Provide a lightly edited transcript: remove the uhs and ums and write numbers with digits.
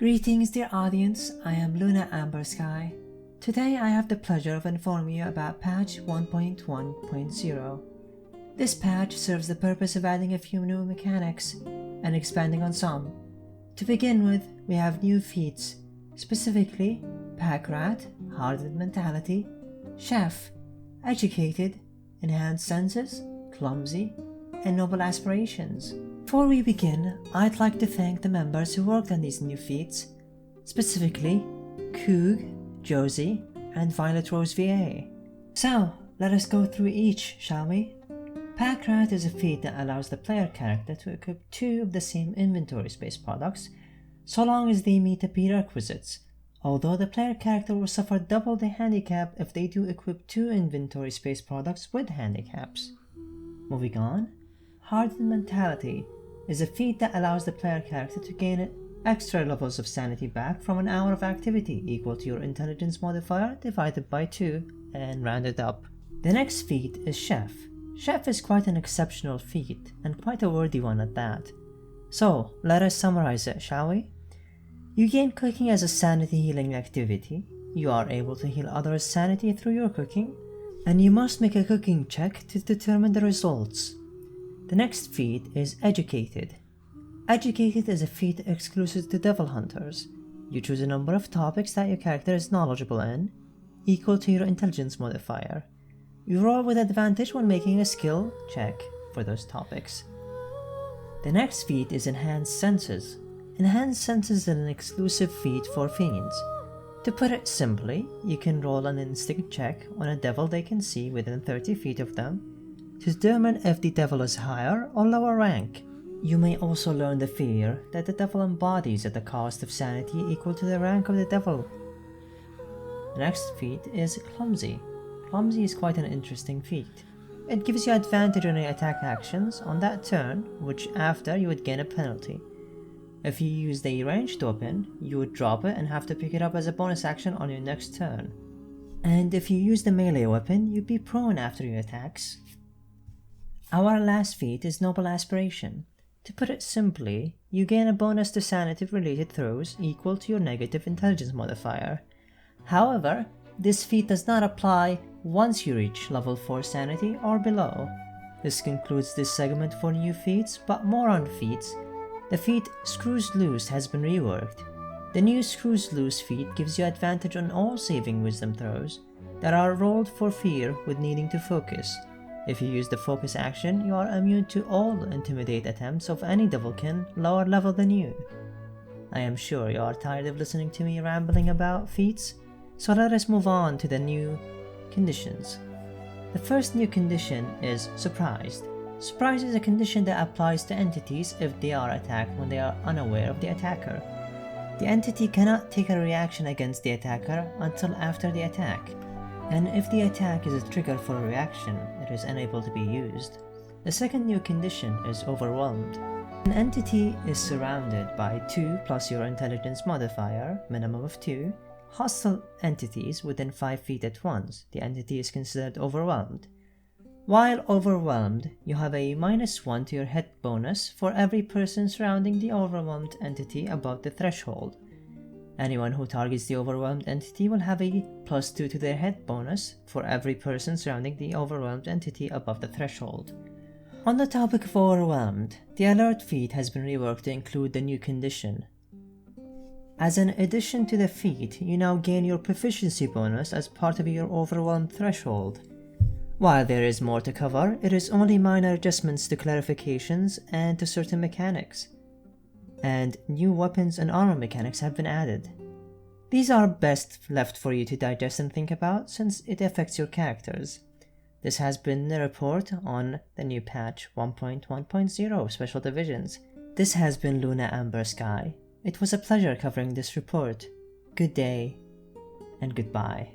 Greetings, dear audience. I am Luna Amber Sky. Today I have the pleasure of informing you about patch 1.1.0. This patch serves the purpose of adding a few new mechanics and expanding on some. To begin with, we have new feats, specifically Pack Rat, Hardened Mentality, Chef, Educated, Enhanced Senses, Clumsy, and Noble Aspirations. Before we begin, I'd like to thank the members who worked on these new feats, specifically Coog, Josie, and Violet Rose VA. So, let us go through each, shall we? Pack Rat is a feat that allows the player character to equip 2 of the same inventory space products, so long as they meet the prerequisites, although the player character will suffer double the handicap if they do equip 2 inventory space products with handicaps. Moving on, Hardened Mentality is a feat that allows the player character to gain extra levels of sanity back from an hour of activity equal to your intelligence modifier divided by 2 and rounded up. The next feat is Chef. Chef is quite an exceptional feat and quite a worthy one at that. So let us summarize it, shall we? You gain cooking as a sanity healing activity, you are able to heal others' sanity through your cooking, and you must make a cooking check to determine the results. The next feat is Educated. Educated is a feat exclusive to Devil Hunters. You choose a number of topics that your character is knowledgeable in, equal to your intelligence modifier. You roll with advantage when making a skill check for those topics. The next feat is Enhanced Senses. Enhanced Senses is an exclusive feat for fiends. To put it simply, you can roll an instinct check on a devil they can see within 30 feet of them to determine if the devil is higher or lower rank. You may also learn the fear that the devil embodies at the cost of sanity equal to the rank of the devil. The next feat is Clumsy. Clumsy is quite an interesting feat. It gives you advantage on your attack actions on that turn, which after you would gain a penalty. If you used a ranged weapon, you would drop it and have to pick it up as a bonus action on your next turn. And if you used a melee weapon, you'd be prone after your attacks. Our last feat is Noble Aspiration. To put it simply, you gain a bonus to sanity related throws equal to your negative intelligence modifier. However, this feat does not apply once you reach level 4 sanity or below. This concludes this segment for new feats, but more on feats. The feat Screws Loose has been reworked. The new Screws Loose feat gives you advantage on all saving wisdom throws that are rolled for fear with needing to focus. If you use the focus action, you are immune to all intimidate attempts of any devilkin lower level than you. I am sure you are tired of listening to me rambling about feats, so let us move on to the new conditions. The first new condition is Surprised. Surprise is a condition that applies to entities if they are attacked when they are unaware of the attacker. The entity cannot take a reaction against the attacker until after the attack, and if the attack is a trigger for a reaction, it is unable to be used. The second new condition is Overwhelmed. An entity is surrounded by 2 plus your intelligence modifier, minimum of 2, hostile entities within 5 feet at once. The entity is considered overwhelmed. While overwhelmed, you have a -1 to your hit bonus for every person surrounding the overwhelmed entity above the threshold. Anyone who targets the overwhelmed entity will have a +2 to their hit bonus for every person surrounding the overwhelmed entity above the threshold. On the topic of overwhelmed, the alert feat has been reworked to include the new condition. As an addition to the feat, you now gain your proficiency bonus as part of your overwhelmed threshold. While there is more to cover, it is only minor adjustments to clarifications and to certain mechanics. And new weapons and armor mechanics have been added. These are best left for you to digest and think about since it affects your characters. This has been the report on the new patch 1.1.0 Special Divisions. This has been Luna Amber Sky. It was a pleasure covering this report. Good day and goodbye.